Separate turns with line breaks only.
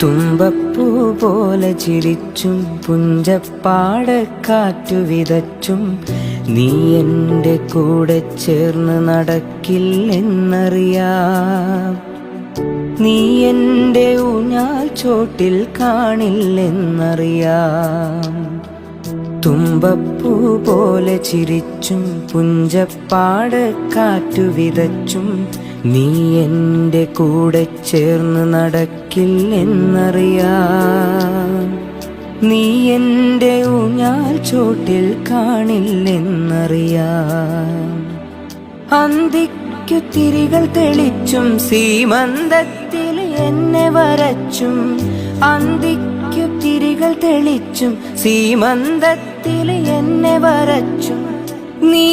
തുമ്പപ്പൂ പോലെ ചിരിച്ചും പുഞ്ചപ്പാടക്കാറ്റു വിതച്ചും നീ എൻ്റെ കൂടെ ചേർന്ന് നടക്കില്ലെന്നറിയാം. നീ എൻ്റെ ഊഞ്ഞാൽ ചോട്ടിൽ കാണില്ലെന്നറിയാം. തുമ്പപ്പൂ പോലെ ചിരിച്ചും പുഞ്ചപ്പാടക്കാറ്റു വിതച്ചും നീ എൻ്റെ കൂടെ ചേർന്ന് നടക്കില്ലെന്നറിയാം. നീ എൻ്റെ ഊഞ്ഞാൽ ചോട്ടിൽ കാണില്ലെന്നറിയാം. അന്തിക്കു തിരികൾ തെളിച്ചും സീമന്തത്തിൽ എന്നെ വരച്ചും, അന്തിക്കു തിരികൾ തെളിച്ചും സീമന്തത്തിൽ എന്നെ വരച്ചും നീ